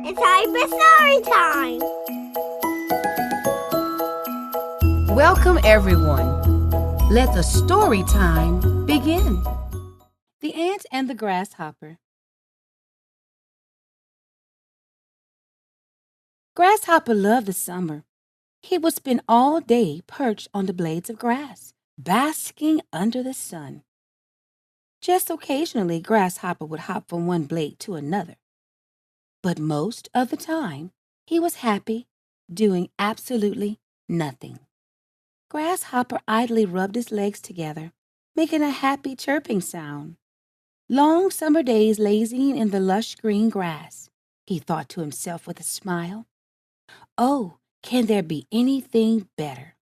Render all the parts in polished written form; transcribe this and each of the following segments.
It's time for story time. Welcome, everyone. Let the story time begin. The Ant and the Grasshopper. Grasshopper loved the summer. He would spend all day perched on the blades of grass, basking under the sun. Just occasionally, Grasshopper would hop from one blade to another. But most of the time, he was happy, doing absolutely nothing. Grasshopper idly rubbed his legs together, making a happy chirping sound. Long summer days lazying in the lush green grass, he thought to himself with a smile. Oh, can there be anything better?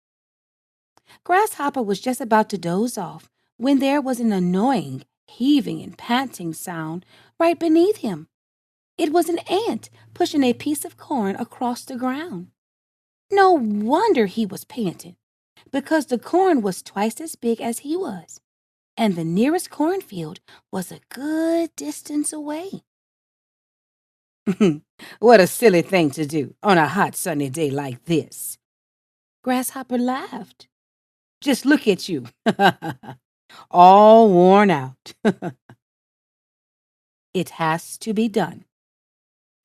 Grasshopper was just about to doze off when there was an annoying heaving and panting sound right beneath him. It was an ant pushing a piece of corn across the ground. No wonder he was panting, because the corn was twice as big as he was, and the nearest cornfield was a good distance away. What a silly thing to do on a hot sunny day like this. Grasshopper laughed. Just look at you, all worn out. It has to be done,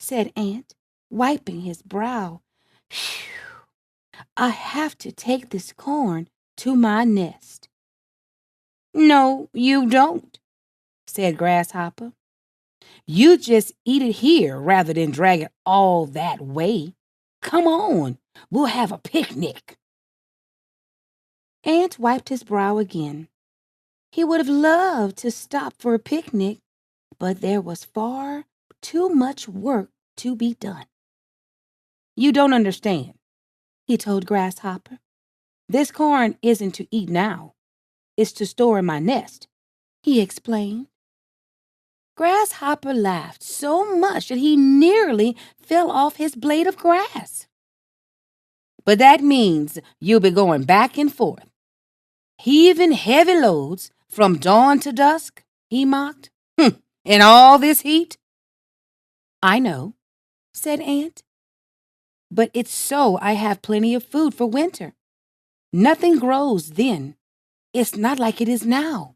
said Ant, wiping his brow. Phew, I have to take this corn to my nest. No, you don't, said Grasshopper. You just eat it here rather than drag it all that way. Come on, we'll have a picnic. Ant wiped his brow again. He would have loved to stop for a picnic, but there was far too much work to be done. You don't understand, he told Grasshopper. This corn isn't to eat now. It's to store in my nest, he explained. Grasshopper laughed so much that he nearly fell off his blade of grass. But that means you'll be going back and forth, heaving heavy loads from dawn to dusk, he mocked. In all this heat? I know, said Ant. But it's so I have plenty of food for winter. Nothing grows then. It's not like it is now,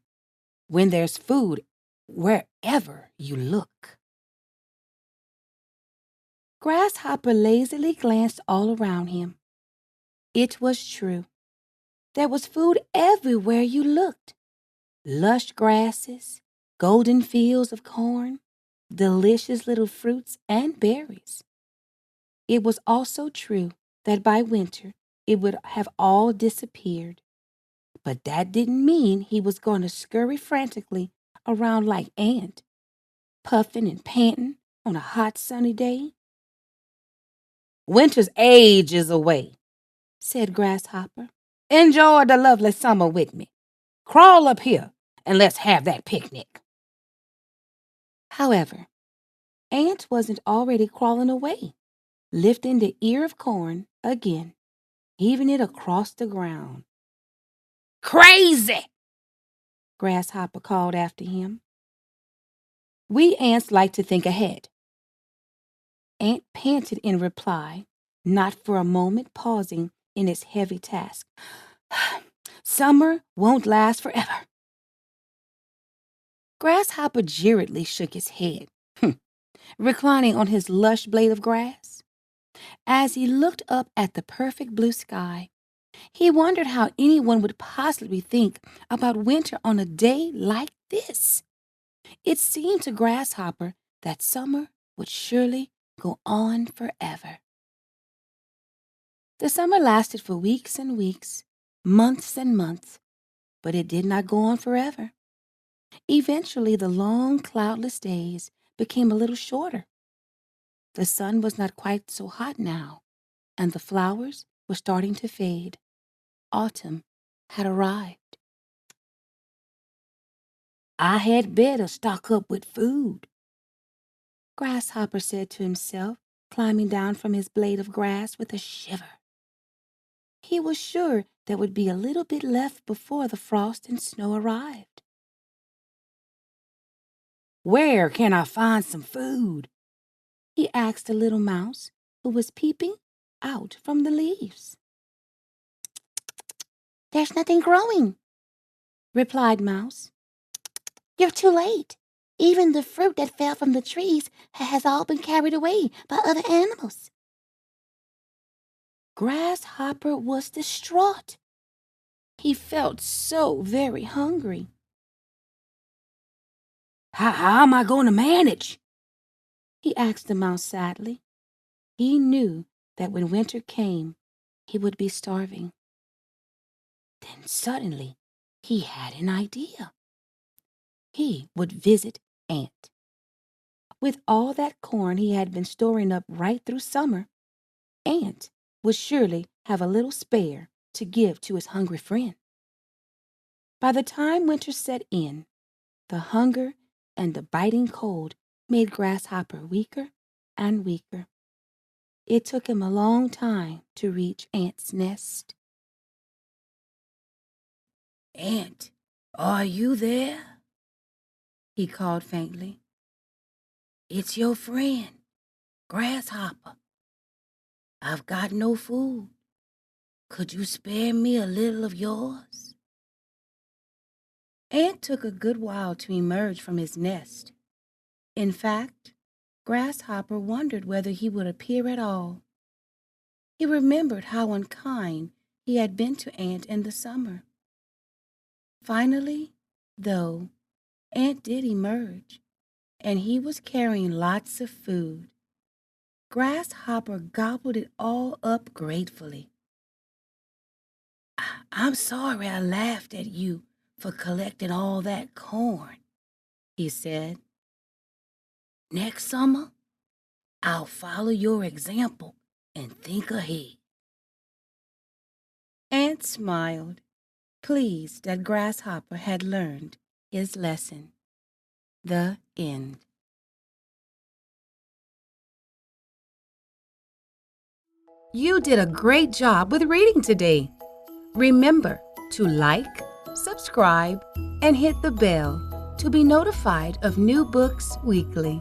when there's food wherever you look. Grasshopper lazily glanced all around him. It was true. There was food everywhere you looked. Lush grasses, golden fields of corn, delicious little fruits and berries. It was also true that by winter it would have all disappeared. But that didn't mean he was going to scurry frantically around like Ant, puffing and panting on a hot sunny day. Winter's ages away, said Grasshopper. Enjoy the lovely summer with me. Crawl up here and let's have that picnic. However, Ant wasn't already crawling away, lifting the ear of corn again, heaving it across the ground. Crazy! Grasshopper called after him. We ants like to think ahead. Ant panted in reply, not for a moment pausing in its heavy task. Summer won't last forever. Grasshopper jeeredly shook his head, reclining on his lush blade of grass. As he looked up at the perfect blue sky, he wondered how anyone would possibly think about winter on a day like this. It seemed to Grasshopper that summer would surely go on forever. The summer lasted for weeks and weeks, months and months, but it did not go on forever. Eventually, the long, cloudless days became a little shorter. The sun was not quite so hot now, and the flowers were starting to fade. Autumn had arrived. I had better stock up with food, Grasshopper said to himself, climbing down from his blade of grass with a shiver. He was sure there would be a little bit left before the frost and snow arrived. Where can I find some food? he asked the little mouse who was peeping out from the leaves. "There's nothing growing," replied Mouse. "You're too late. Even the fruit that fell from the trees has all been carried away by other animals." Grasshopper was distraught. He felt so very hungry. How am I going to manage?" he asked the mouse sadly. He knew that when winter came, he would be starving. Then suddenly, he had an idea. He would visit Ant. With all that corn he had been storing up right through summer, Ant would surely have a little spare to give to his hungry friend. By the time winter set in, the hunger and the biting cold made Grasshopper weaker and weaker. It took him a long time to reach Ant's nest. "Ant, are you there?" he called faintly. "It's your friend, Grasshopper. I've got no food. Could you spare me a little of yours?" Ant took a good while to emerge from his nest. In fact, Grasshopper wondered whether he would appear at all. He remembered how unkind he had been to Ant in the summer. Finally, though, Ant did emerge, and he was carrying lots of food. Grasshopper gobbled it all up gratefully. "I'm sorry I laughed at you for collecting all that corn," he said. "Next summer, I'll follow your example and think ahead." Ant smiled, pleased that Grasshopper had learned his lesson. The end. You did a great job with reading today. Remember to like, subscribe, and hit the bell to be notified of new books weekly.